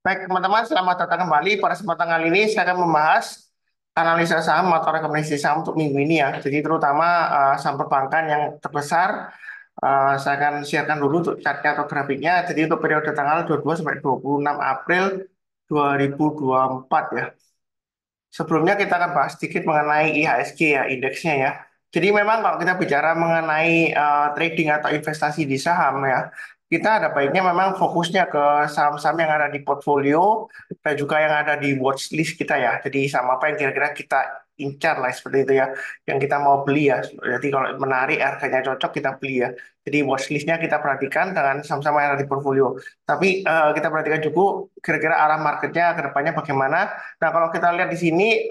Baik, teman-teman, selamat datang kembali. Pada kesempatan kali ini, saya akan membahas analisa saham atau rekomendasi saham untuk minggu ini ya. Jadi terutama saham perbankan yang terbesar. Saya akan sharekan dulu untuk chartnya atau grafiknya. Jadi untuk periode tanggal 22 sampai 26 April 2024 ya. Sebelumnya kita akan bahas sedikit mengenai IHSG ya, indeksnya ya. Jadi memang kalau kita bicara mengenai trading atau investasi di saham ya, kita ada baiknya memang fokusnya ke saham-saham yang ada di portfolio dan juga yang ada di watchlist kita ya. Jadi saham apa yang kira-kira kita incar lah seperti itu ya, yang kita mau beli ya. Jadi kalau menarik harganya cocok kita beli ya. Jadi watchlistnya kita perhatikan dengan saham-saham yang ada di portfolio. Tapi kita perhatikan juga kira-kira arah marketnya ke depannya bagaimana. Nah, kalau kita lihat di sini,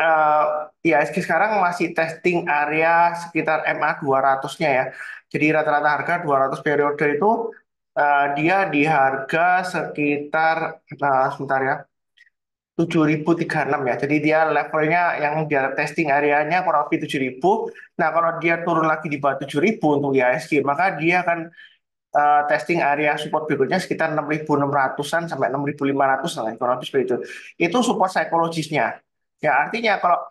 IHSG sekarang masih testing area sekitar MA 200-nya ya. Jadi rata-rata harga 200 periode itu dia di harga sekitar, sebentar ya, 7.036 ya. Jadi dia levelnya yang dia testing areanya kurang lebih 7.000. Nah, kalau dia turun lagi di bawah 7.000 untuk IHSG, maka dia akan testing area support berikutnya sekitar 6.600-an sampai 6.500 lah, kurang lebih seperti itu. Itu support psikologisnya. Ya, artinya kalau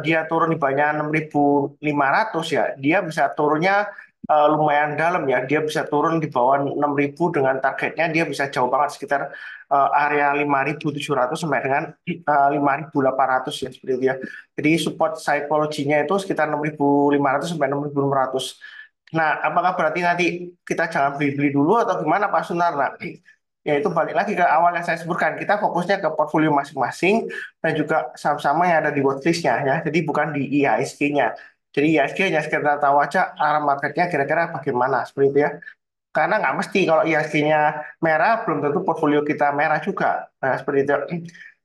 dia turun di bawahnya 6.500 ya, dia bisa turunnya lumayan dalam ya. Dia bisa turun di bawah 6.000 dengan targetnya dia bisa jauh banget sekitar area 5.700 sampai dengan 5.800 ya seperti itu ya. Jadi support psikologinya itu sekitar 6.500 sampai 6.600. Nah, apakah berarti nanti kita jangan beli-beli dulu atau gimana Pak Sunarna? Ya itu balik lagi ke awal yang saya sebutkan. Kita fokusnya ke portfolio masing-masing dan juga saham-saham yang ada di watchlist-nya ya. Jadi bukan di IHSG-nya. Jadi IHSG hanya sekedar tahu aja arah marketnya kira-kira bagaimana seperti itu ya. Karena nggak mesti kalau IHSG-nya merah, belum tentu portfolio kita merah juga. Nah, seperti itu.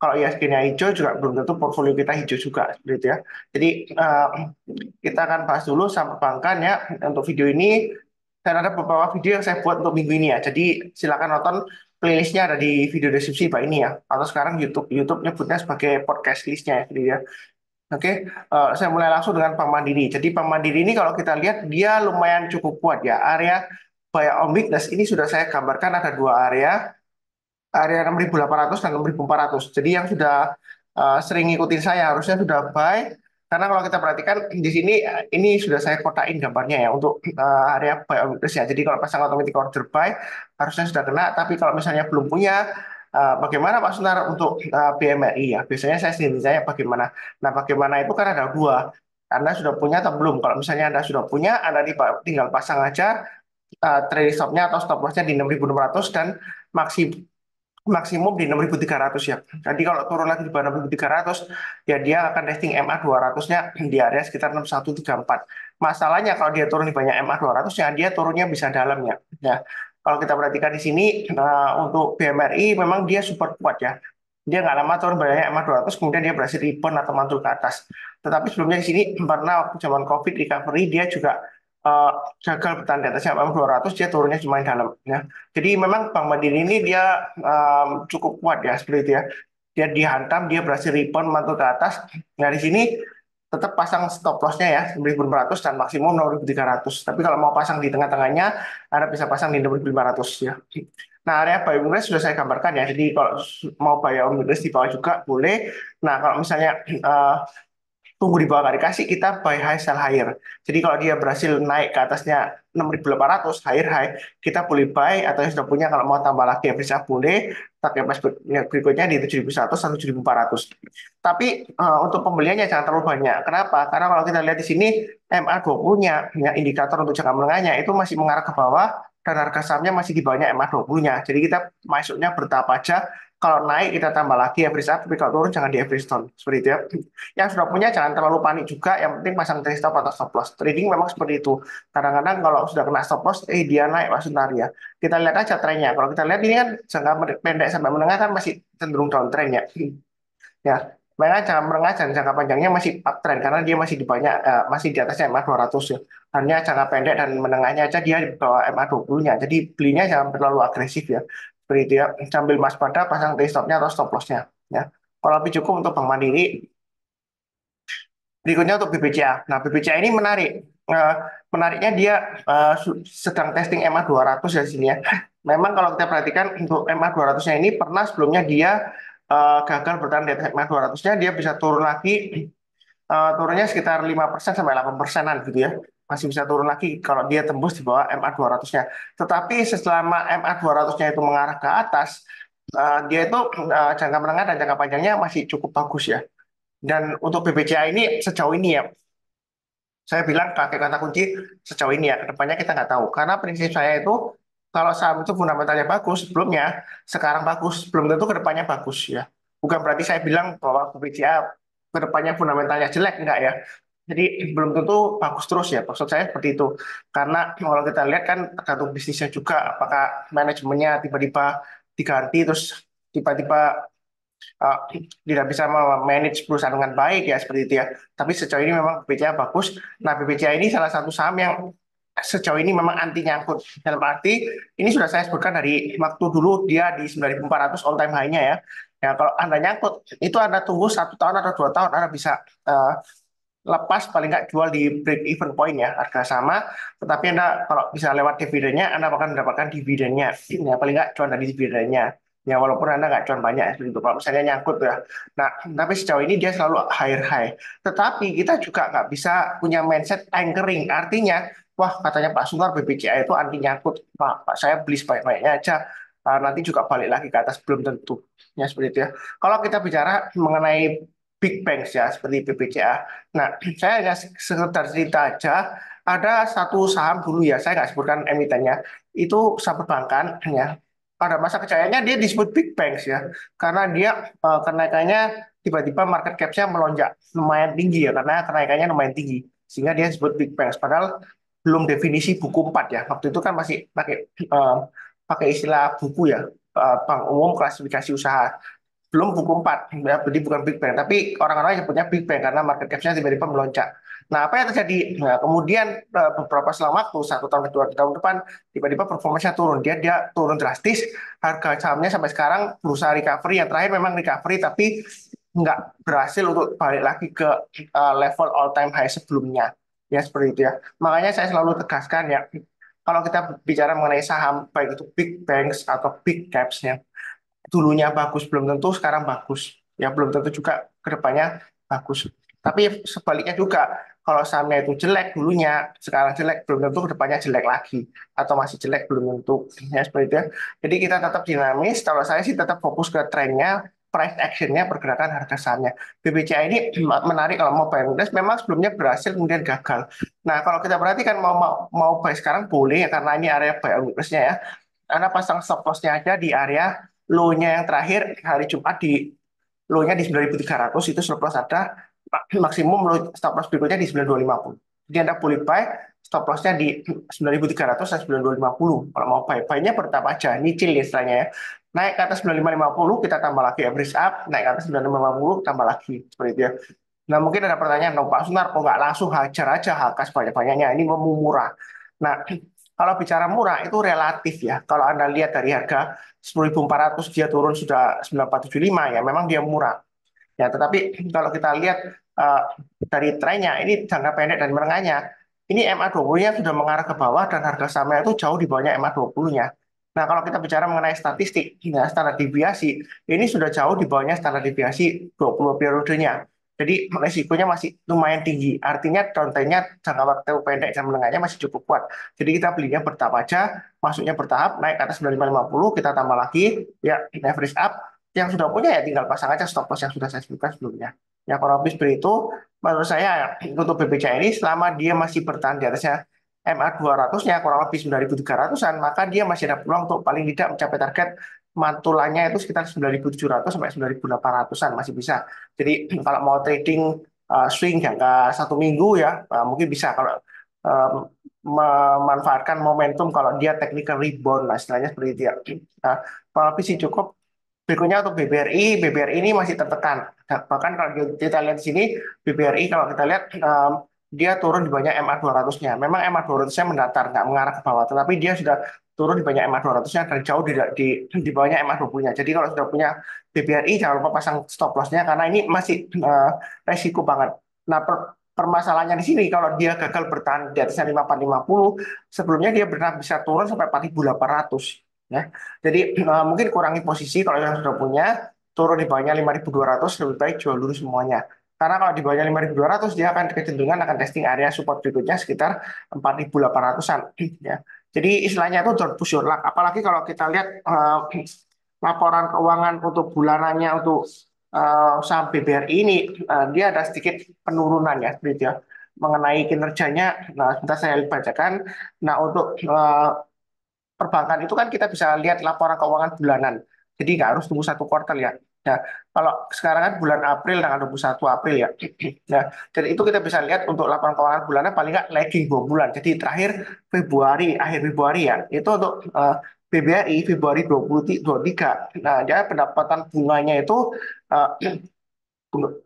Kalau IHSG-nya hijau juga belum tentu portfolio kita hijau juga. Seperti itu ya. Jadi kita akan bahas dulu saham perbankan ya. Untuk video ini, dan ada beberapa video yang saya buat untuk minggu ini ya. Jadi silakan nonton playlistnya ada di video deskripsi Pak ini ya. Atau sekarang YouTube nyebutnya sebagai podcast listnya ya. Jadi ya. Oke, saya mulai langsung dengan Bank Mandiri. Jadi Bank Mandiri ini kalau kita lihat dia lumayan cukup kuat ya. Area buy on weakness ini sudah saya gambarkan ada dua area 6.800 dan 6.400. Jadi yang sudah sering ngikutin saya harusnya sudah buy. Karena kalau kita perhatikan di sini ini sudah saya kotakin gambarnya ya untuk area buy on weakness ya. Jadi kalau pasang automatic order buy harusnya sudah kena. Tapi kalau misalnya belum punya, bagaimana Pak Sunar untuk BMRI ya? Biasanya saya sendiri saya bagaimana. Nah, bagaimana itu kan ada dua. Anda sudah punya atau belum? Kalau misalnya Anda sudah punya, Anda tinggal pasang aja trading stopnya atau stop lossnya di 6.600 dan maksimum di 6.300 ya. Jadi kalau turun lagi di bawah 6.300 ya dia akan testing MA 200-nya di area sekitar 6134. Masalahnya kalau dia turun di banyak MA 200 ya dia turunnya bisa dalam ya. Ya. Kalau kita perhatikan di sini untuk BMRI memang dia super kuat ya. Dia nggak lama turun banyak MA 200 kemudian dia berhasil rebound atau mantul ke atas. Tetapi sebelumnya di sini pernah waktu zaman COVID recovery dia juga eh, gagal bertahan di atasnya MA 200 dia turunnya cuma di dalam ya. Jadi memang Bank Mandiri ini dia cukup kuat ya seperti itu ya. Dia dihantam, dia berhasil rebound mantul ke atas. Nah di sini tetap pasang stop lossnya ya 9.400 dan maksimum 6.300. Tapi kalau mau pasang di tengah-tengahnya, Anda bisa pasang di 6.500 ya. Nah area buy on weakness sudah saya gambarkan ya. Jadi kalau mau buy on weakness di bawah juga boleh. Nah kalau misalnya tunggu di bawah nggak dikasih, kita buy high sell higher. Jadi kalau dia berhasil naik ke atasnya 6.800 higher high, kita boleh buy atau yang sudah punya kalau mau tambah lagi ya bisa boleh. Target price berikutnya di 7.100 atau 7.400. Tapi untuk pembeliannya jangan terlalu banyak. Kenapa? Karena kalau kita lihat di sini MA20-nya, ya, indikator untuk jangka menengahnya itu masih mengarah ke bawah dan harga sahamnya masih di bawahnya MA20-nya. Jadi kita masuknya bertahap aja. Kalau naik kita tambah lagi average up, tapi kalau turun jangan di average down. Seperti itu ya. Yang sudah punya jangan terlalu panik juga, yang penting pasang trade stop atau stop loss. Trading memang seperti itu. Kadang-kadang kalau sudah kena stop loss, dia naik Pak Suntar ya. Kita lihat aja trennya. Kalau kita lihat ini kan jangka pendek sampai menengah kan masih cenderung downtrend ya. Ya, makanya jangka menengah dan jangka panjangnya masih uptrend karena dia masih di banyak masih di atasnya MA 200 ya. Hanya jangka pendek dan menengahnya aja dia di bawah MA 20-nya. Jadi belinya jangan terlalu agresif ya. Seperti itu ya. Sambil waspada pasang trade stop-nya atau stop loss-nya ya. Kalau lebih cukup untuk Bank Mandiri. Berikutnya untuk BBCA. Nah, BBCA ini menarik. Eh, Menariknya dia sedang testing MA 200 ya di sini ya. memang kalau kita perhatikan untuk MA 200-nya ini pernah sebelumnya dia gagal bertahan di atas MA 200-nya, dia bisa turun lagi, turunnya sekitar 5% sampai 8%-an gitu ya. Masih bisa turun lagi kalau dia tembus di bawah MA 200-nya. Tetapi selama MA 200-nya itu mengarah ke atas, dia itu jangka menengah dan jangka panjangnya masih cukup bagus ya. Dan untuk BBCA ini sejauh ini ya, saya bilang pakai kata kunci sejauh ini ya, kedepannya kita nggak tahu. Karena prinsip saya itu, kalau saham itu fundamentalnya bagus sebelumnya, sekarang bagus, belum tentu kedepannya bagus ya. Bukan berarti saya bilang bahwa BBCA kedepannya fundamentalnya jelek, enggak ya. Jadi belum tentu bagus terus ya, maksud saya seperti itu. Karena kalau kita lihat kan tergantung bisnisnya juga, apakah manajemennya tiba-tiba diganti, terus tiba-tiba uh, tidak bisa memanage perusahaan dengan baik ya seperti itu ya. Tapi sejauh ini memang BPCA bagus. Nah, BPCA ini salah satu saham yang sejauh ini memang anti nyangkut. Dalam arti ini sudah saya sebutkan dari waktu dulu dia di 9.400 all time high-nya ya. Ya kalau Anda nyangkut itu Anda tunggu 1 tahun atau 2 tahun Anda bisa lepas paling nggak jual di break even point ya, harga sama, tetapi Anda kalau bisa lewat dividennya Anda akan mendapatkan dividennya ya, paling nggak cuan dari dividennya ya, walaupun Anda nggak cuan banyak ya, seperti itu kalau misalnya nyangkut ya. Nah, tapi sejauh ini dia selalu higher high, tetapi kita juga nggak bisa punya mindset anchoring, artinya wah katanya Pak Sunar BBCA itu anti nyangkut, Pak saya beli sebaik-baiknya aja. Nanti juga balik lagi ke atas, belum tentu ya seperti itu ya. Kalau kita bicara mengenai big banks ya seperti BBCA. Nah, saya hanya sekedar cerita aja. Ada satu saham dulu ya, saya nggak sebutkan emitennya. Itu saham perbankan ya. Pada masa kejayaannya dia disebut big banks ya, karena dia kenaikannya tiba-tiba market cap-nya melonjak lumayan tinggi ya, karena kenaikannya lumayan tinggi. Sehingga dia disebut big banks. Padahal belum definisi buku 4 ya. Waktu itu kan masih pakai istilah buku ya, Bank Umum Klasifikasi Usaha, belum buku 4 ya, jadi bukan Big Bang, tapi orang-orang yang punya Big Bang karena market cap-nya tiba-tiba melonjak. Nah, apa yang terjadi? Nah, kemudian beberapa selang waktu, 1 tahun kedua tahun depan, tiba-tiba performanya turun. Dia turun drastis, harga sahamnya sampai sekarang berusaha recovery. Yang terakhir memang recovery, tapi nggak berhasil untuk balik lagi ke level all time high sebelumnya. Ya, seperti itu ya. Makanya saya selalu tegaskan ya, kalau kita bicara mengenai saham, baik itu big banks atau big caps ya, dulunya bagus belum tentu sekarang bagus ya, belum tentu juga kedepannya bagus, tapi sebaliknya juga kalau sahamnya itu jelek dulunya sekarang jelek belum tentu kedepannya jelek lagi, atau masih jelek belum tentu ya seperti itu ya. Jadi kita tetap dinamis, kalau saya sih tetap fokus ke trennya, price actionnya, pergerakan harga sahamnya. BBCA ini menarik kalau mau buy and hold, memang sebelumnya berhasil kemudian gagal. Nah, kalau kita perhatikan mau buy sekarang boleh ya, karena ini area buy and hold-nya ya. Anda pasang stop loss-nya aja di area low-nya yang terakhir hari Jumat, di low-nya di 9.300 itu stop loss ada, maksimum low stop loss berikutnya di 9.250. Jadi Anda boleh buy, stop loss-nya di 9.300 dan 9.250. Kalau mau buy-nya bertahap aja, nyicil istilahnya ya. Naik ke atas 9550 kita tambah lagi average up, naik ke atas 9550 tambah lagi seperti itu ya. Nah, mungkin ada pertanyaan, no, Pak Sunar, kok nggak langsung hajar aja hakas banyak-banyaknya, ini mau murah. Nah, kalau bicara murah itu relatif ya. Kalau Anda lihat dari harga 10.400 dia turun sudah 9.475 ya, memang dia murah. Ya, tetapi kalau kita lihat uh, dari trennya, ini jangka pendek dan menengahnya, ini MA20-nya sudah mengarah ke bawah dan harga sahamnya itu jauh di bawahnya MA20-nya. Nah, kalau kita bicara mengenai statistik, ya, standar deviasi, ini sudah jauh di bawahnya standar deviasi 20 periodenya. Jadi resikonya masih lumayan tinggi. Artinya downtrend-nya jangka waktu pendek dan menengahnya masih cukup kuat. Jadi kita belinya bertahap aja, masuknya bertahap, naik ke atas 9550, kita tambah lagi, ya average up, yang sudah punya ya tinggal pasang aja stop loss yang sudah saya sebutkan sebelumnya. Ya kalau habis beli itu, menurut saya untuk BBCA ini selama dia masih bertahan di atasnya MA 200-nya kurang lebih 9.300-an, maka dia masih ada peluang untuk paling tidak mencapai target mantulannya itu sekitar 9.700 sampai 9.800-an masih bisa. Jadi kalau mau trading swing jangka 1 minggu ya, mungkin bisa kalau um, memanfaatkan momentum, kalau dia technical rebound, nah istilahnya seperti itu ya. Nah, kalau lebih sih cukup. Berikutnya untuk BBRI ini masih tertekan. Nah, bahkan kalau kita lihat di sini, BBRI kalau kita lihat dia turun di banyak MA 200-nya. Memang MA 200-nya mendatar, nggak mengarah ke bawah, tetapi dia sudah turun di banyak MA 200-nya dan jauh di bawahnya MA 20-nya. Jadi kalau sudah punya BBRI, jangan lupa pasang stop loss-nya karena ini masih resiko banget. Nah, permasalahannya di sini kalau dia gagal bertahan di atasnya 5.450, sebelumnya dia pernah bisa turun sampai 4.800. Ya. Jadi mungkin kurangi posisi kalau yang sudah punya, turun di bawahnya 5.200 lebih baik jual dulu semuanya. Karena kalau di bawahnya 5.200 dia akan kecenderungan akan testing area support berikutnya sekitar 4.800-an ya. Jadi istilahnya itu don't push your luck. Apalagi kalau kita lihat laporan keuangan untuk bulanannya untuk saham BBRI ini dia ada sedikit penurunan ya, gitu ya, mengenai kinerjanya. Nah, sebentar saya bacakan. Nah, untuk perbankan itu kan kita bisa lihat laporan keuangan bulanan. Jadi nggak harus tunggu satu kuartal ya. Nah, kalau sekarang kan bulan April, tanggal 21 April ya. Nah, jadi itu kita bisa lihat untuk laporan keuangan bulanan paling nggak lagging 2 bulan. Jadi terakhir Februari, akhir Februari ya. Itu untuk BBRI Februari 2023. Nah, dia pendapatan bunganya itu eh,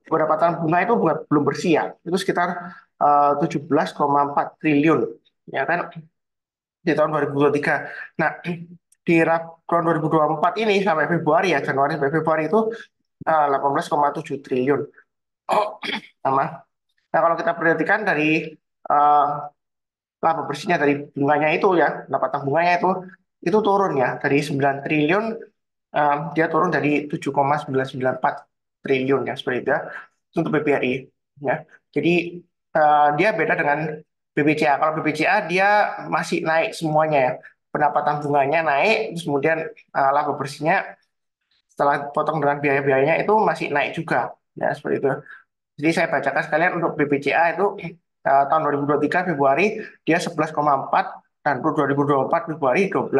pendapatan bunga itu belum bersih ya. Itu sekitar 17,4 triliun ya kan di tahun 2023. Nah, di tahun 2024 ini sampai Februari ya, Januari sampai Februari itu 18,7 triliun. Oh, sama. Nah, kalau kita perhatikan dari eh, laba bersihnya dari bunganya itu ya, pendapatan bunganya itu turun ya dari 9 triliun dia turun dari 7,994 triliun ya seperti itu ya untuk BBRI ya. Jadi dia beda dengan BBCA. Kalau BBCA dia masih naik semuanya ya. Pendapatan bunganya naik, terus kemudian laba bersihnya setelah potong dengan biaya-biayanya itu masih naik juga ya seperti itu. Jadi saya bacakan sekalian untuk BBCA itu tahun 2023 Februari dia 11,4 dan untuk 2024 Februari 12,1.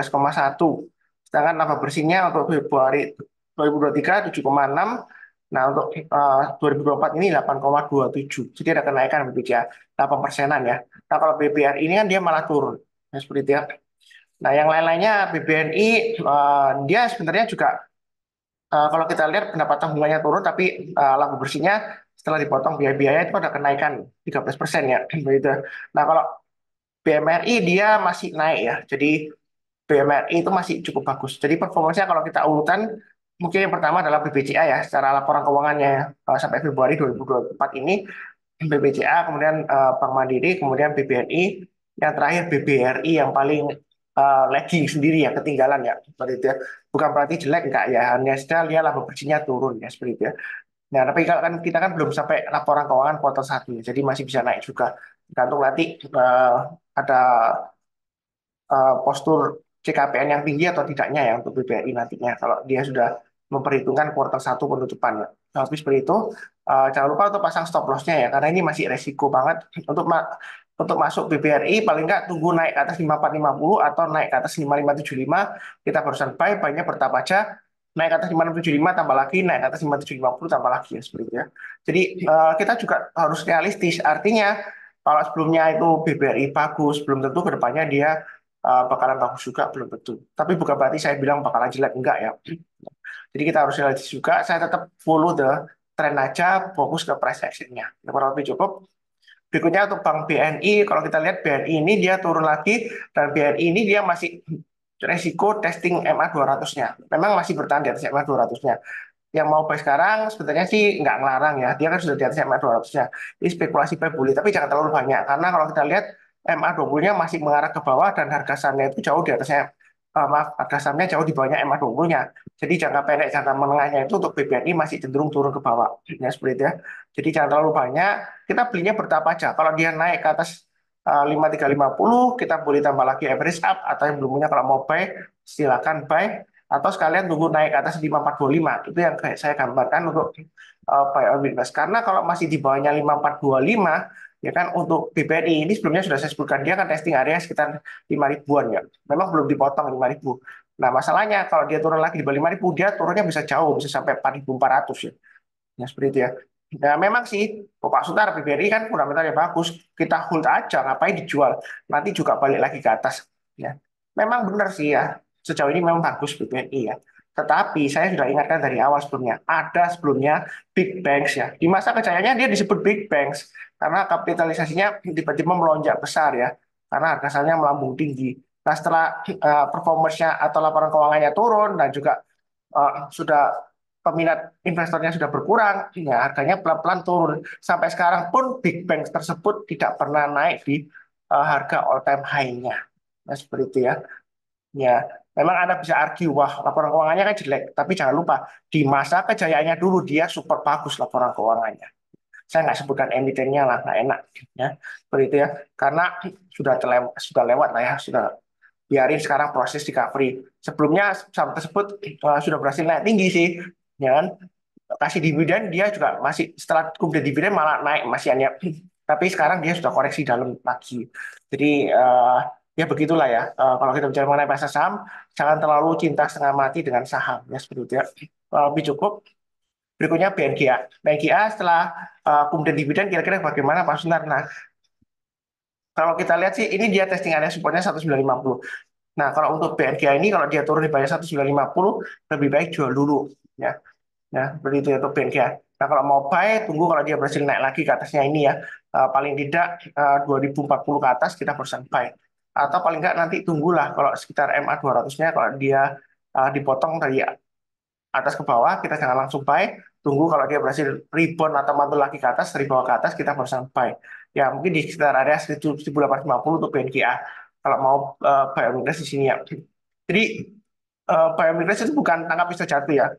Sedangkan laba bersihnya untuk Februari 2023 7,6. Nah, untuk 2024 ini 8,27. Jadi ada kenaikan BBCA 8 persenan ya. Nah, kalau BBR ini kan dia malah turun. Ya, seperti itu ya. Nah, yang lain-lainnya BBNI dia sebenarnya juga kalau kita lihat pendapatan bunganya turun, tapi laba bersihnya setelah dipotong biaya-biaya itu ada kenaikan 13% ya. Begitu. Nah, kalau BMRI dia masih naik ya. Jadi BMRI itu masih cukup bagus. Jadi performanya kalau kita urutan, mungkin yang pertama adalah BBCA ya, secara laporan keuangannya sampai Februari 2024 ini, BBCA, kemudian Bank Mandiri, kemudian BBNI, yang terakhir BBRI yang paling lagging sendiri ya, ketinggalan ya, seperti itu ya. Bukan berarti jelek enggak ya, hanya saja dia laba bersihnya turun ya, seperti itu ya. Nah, tapi kalau kan kita kan belum sampai laporan keuangan kuartal 1 ya, jadi masih bisa naik juga. Tergantung nanti ada postur CKPN yang tinggi atau tidaknya ya untuk BBRI nantinya kalau dia sudah memperhitungkan kuartal 1 penutupan ya. Tapi seperti itu jangan lupa untuk pasang stop lossnya ya karena ini masih resiko banget untuk untuk masuk BBRI paling nggak tunggu naik ke atas 5450 atau naik ke atas 5575 kita barusan buy-nya bertahap aja naik ke atas 5675 tambah lagi naik ke atas 5750 tambah lagi ya seperti itu ya. Jadi kita juga harus realistis artinya kalau sebelumnya itu BBRI bagus belum tentu kedepannya dia bakalan bagus juga belum tentu. Tapi bukan berarti saya bilang bakalan jelek enggak ya. Jadi kita harus realistis juga. Saya tetap follow the trend aja, fokus ke price actionnya. Ini kurang lebih cukup. Berikutnya untuk Bank BNI, kalau kita lihat BNI ini dia turun lagi dan BNI ini dia masih resiko testing MA 200-nya. Memang masih bertahan di atas MA 200-nya. Yang mau buy sekarang sebenarnya sih nggak ngelarang ya. Dia kan sudah di atas MA 200-nya. Ini spekulasi buy boleh, tapi jangan terlalu banyak. Karena kalau kita lihat MA 20-nya masih mengarah ke bawah dan harga sahamnya itu jauh di atasnya. Maaf, harga sahamnya jauh di bawahnya MA 20-nya. Jadi jangka pendek, jangka menengahnya itu untuk BBNI masih cenderung turun ke bawah. Ya, seperti itu ya. Jadi jangan terlalu banyak. Kita belinya bertahap aja. Kalau dia naik ke atas 5350, kita boleh tambah lagi average up. Atau yang belum punya kalau mau buy, silakan buy atau sekalian tunggu naik ke atas 5425 itu yang kayak saya gambarkan untuk buy on weakness karena kalau masih di bawahnya 5425 ya kan untuk BBNI ini sebelumnya sudah saya sebutkan dia kan testing area sekitar 5 ribuan ya memang belum dipotong 5.000. Nah masalahnya kalau dia turun lagi di bawah 5.000 dia turunnya bisa jauh bisa sampai 4.400 ya. Ya seperti itu ya. Nah, memang sih, Pak Sutar BBRI kan fundamentalnya bagus. Kita hold aja, ngapain dijual. Nanti juga balik lagi ke atas. Ya. Memang benar sih ya, sejauh ini memang bagus BBRI ya. Tetapi saya sudah ingatkan dari awal sebelumnya, ada sebelumnya big banks ya. Di masa kejayaannya dia disebut big banks karena kapitalisasinya tiba-tiba melonjak besar ya. Karena harga sahamnya melambung tinggi. Nah setelah performance-nya atau laporan keuangannya turun dan juga sudah peminat investornya sudah berkurang, ya harganya pelan-pelan turun. Sampai sekarang pun big bank tersebut tidak pernah naik di harga all time high-nya. Nah, seperti itu ya. Ya. Memang Anda bisa argue, wah laporan keuangannya kan jelek, tapi jangan lupa di masa kejayaannya dulu dia super bagus laporan keuangannya. Saya nggak sebutkan emitennya lah, nggak enak ya, seperti itu ya, karena sudah lewat lah ya, sudah biarin sekarang proses recovery. Sebelumnya saham tersebut sudah berhasil naik tinggi sih, ya kan? Kasih dividen dia juga masih setelah kemudian dividen malah naik masih hanya, tapi sekarang dia sudah koreksi dalam lagi. Jadi ya begitulah ya. Kalau kita bicara mengenai pasar saham, jangan terlalu cinta setengah mati dengan saham ya, seperti itu ya. Lebih cukup. Berikutnya BNGA. BNGA setelah kemudian dividen kira-kira bagaimana Pak Sunar? Nah, kalau kita lihat sih ini dia testing area supportnya 1950. Nah, kalau untuk BNGA ini kalau dia turun di bawah 1950 lebih baik jual dulu ya. Nah, seperti itu ya untuk BNGA. Nah, kalau mau buy tunggu kalau dia berhasil naik lagi ke atasnya ini ya. Paling tidak 2040 ke atas kita berusaha buy. Atau paling enggak nanti tunggulah kalau sekitar MA 200-nya kalau dia dipotong dari atas ke bawah kita jangan langsung buy, tunggu kalau dia berhasil rebound atau mantul lagi ke atas dari bawah ke atas kita berusaha buy ya, mungkin di sekitar area 1850 untuk BNKA kalau mau buy omnibus di sini ya. Jadi buy omnibus itu bukan tangkap pisau jatuh ya,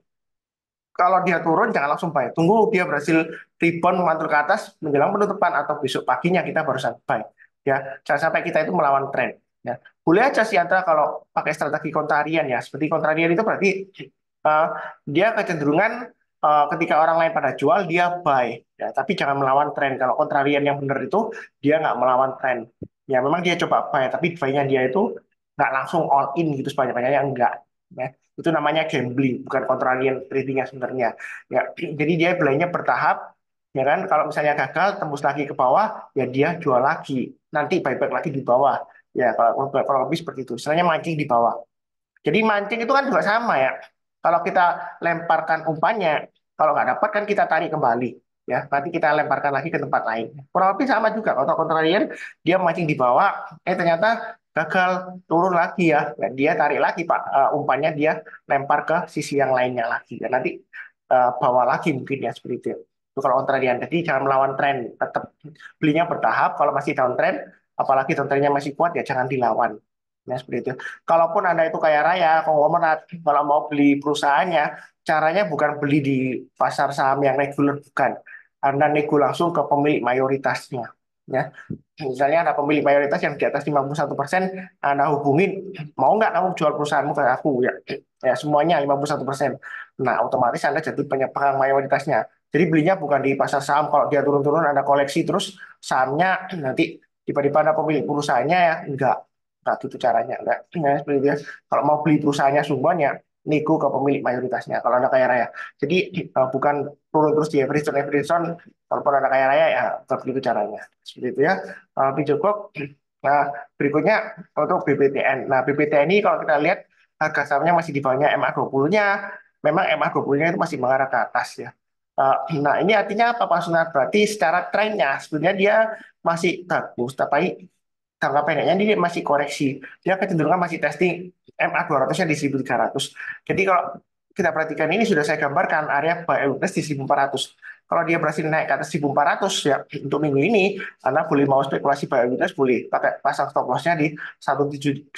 kalau dia turun jangan langsung buy, tunggu dia berhasil rebound mantul ke atas menjelang penutupan atau besok paginya kita barusan buy ya, jangan sampai kita itu melawan tren ya. Boleh aja sih antara kalau pakai strategi kontrarian ya, seperti kontrarian itu berarti uh, dia kecenderungan ketika orang lain pada jual dia buy ya, tapi jangan melawan tren. Kalau kontrarian yang benar itu dia nggak melawan tren ya, memang dia coba buy tapi buy-nya dia itu nggak langsung all in gitu sebanyak-banyaknya, enggak ya. Itu namanya gambling, bukan contrarian tradingnya sebenarnya ya. Jadi dia belinya bertahap ya kan, kalau misalnya gagal tembus lagi ke bawah ya dia jual lagi, nanti buyback lagi di bawah ya. Kalau lebih seperti itu istilahnya mancing di bawah. Jadi mancing itu kan juga sama ya. Kalau kita lemparkan umpannya, kalau nggak dapat kan kita tarik kembali. Ya, nanti kita lemparkan lagi ke tempat lain. Kurang lebih sama juga. Kalau kontrarian, dia mancing di bawah, ternyata gagal turun lagi ya. Dan dia tarik lagi Pak umpannya, dia lempar ke sisi yang lainnya lagi. Dan nanti bawa lagi mungkin ya seperti itu. Itu kalau kontrarian. Jadi jangan melawan tren. Tetap belinya bertahap. Kalau masih downtrend, apalagi downtrendnya masih kuat ya jangan dilawan. Nah, seperti itu. Kalaupun Anda itu kaya raya, konglomerat, kalau mau beli perusahaannya, caranya bukan beli di pasar saham yang reguler, bukan. Anda nego langsung ke pemilik mayoritasnya. Ya. Misalnya ada pemilik mayoritas yang di atas 51%, Anda hubungin, mau nggak kamu jual perusahaanmu ke aku? Ya, ya semuanya 51%. Nah, otomatis Anda jadi pemegang mayoritasnya. Jadi belinya bukan di pasar saham, kalau dia turun-turun Anda koleksi terus sahamnya nanti tiba-tiba ada pemilik perusahaannya ya, enggak. Nah, itu caranya. Enggak. Nah, seperti itu ya. Kalau mau beli perusahaannya sumban ya, nego ke pemilik mayoritasnya. Kalau Anda kaya raya. Jadi bukan turun terus di average on, walaupun Anda kaya raya ya, tetap begitu caranya. Seperti itu ya. Lebih cukup. Nah, berikutnya untuk BPTN. Nah, BPTN ini kalau kita lihat harga sahamnya masih di bawahnya MA20-nya. Memang MA20-nya itu masih mengarah ke atas ya. Nah, ini artinya apa Pak Sunar? Berarti secara trennya sebenarnya dia masih bagus, tapi jangka pendeknya dia masih koreksi. Dia kecenderungan masih testing MA 200-nya di 1300. Jadi kalau kita perhatikan ini sudah saya gambarkan area buy and di 1400. Kalau dia berhasil naik ke atas 1400 ya untuk minggu ini, Anda boleh mau spekulasi buy and boleh pakai pasang stop loss-nya di 1375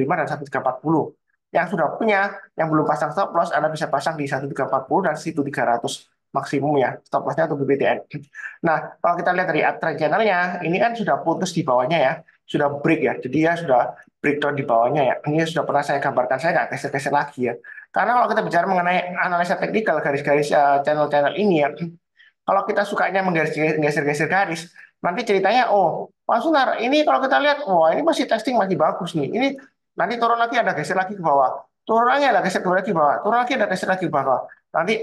dan 1340. Yang sudah punya, yang belum pasang stop loss, Anda bisa pasang di 1340 dan 1300 maksimum ya stop loss-nya untuk BBTN. Nah, kalau kita lihat dari uptrend channel-nya, ini kan sudah putus di bawahnya ya, sudah break ya, jadi ya sudah breakdown di bawahnya ya. Ini sudah pernah saya gambarkan, saya nggak geser-geser lagi ya. Karena kalau kita bicara mengenai analisa teknikal garis-garis channel-channel ini ya, kalau kita sukanya menggeser-geser garis, nanti ceritanya, oh, Pak Sunar, ini kalau kita lihat, wah ini masih testing masih bagus nih. Ini nanti turun lagi ada geser lagi ke bawah, turun lagi ada geser lagi ke bawah, turun lagi ada geser lagi ke bawah. Nanti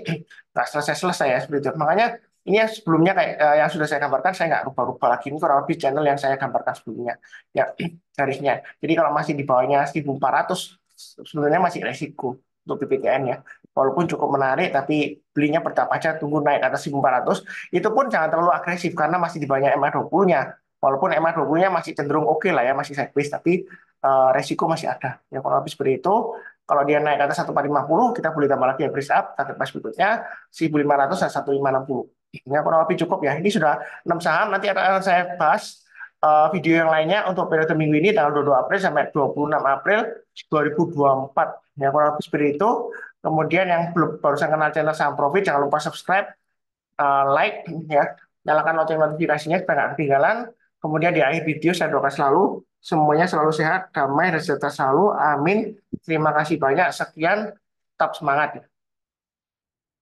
nggak selesai-selesai ya seperti itu. Makanya ini yang sebelumnya kayak yang sudah saya gambarkan, saya nggak rubah-rubah lagi. Ini kurang lebih channel yang saya gambarkan sebelumnya. Ya, garisnya. Jadi kalau masih di bawahnya 1400, sebenarnya masih resiko untuk PPTN ya. Walaupun cukup menarik, tapi belinya bertahap aja, tunggu naik ke atas 1400. Itu pun jangan terlalu agresif, karena masih di bawahnya MA20-nya. Walaupun MA20-nya masih cenderung oke lah ya, masih sideways, tapi resiko masih ada. Ya, kalau habis seperti itu, kalau dia naik ke atas 1450, kita boleh tambah lagi average up, target price berikutnya 1500 dan 1560. Ya, kurang lebih cukup ya. Ini sudah 6 saham, nanti akan saya bahas video yang lainnya untuk periode minggu ini tanggal 22 April sampai 26 April 2024. Ya, kurang lebih seperti itu. Kemudian yang belum barusan kenal channel Saham Profit, jangan lupa subscribe, like, ya, nyalakan lonceng notifikasinya supaya nggak ketinggalan. Kemudian di akhir video saya doakan selalu semuanya selalu sehat, damai, dan sejahtera selalu. Amin. Terima kasih banyak. Sekian, tetap semangat.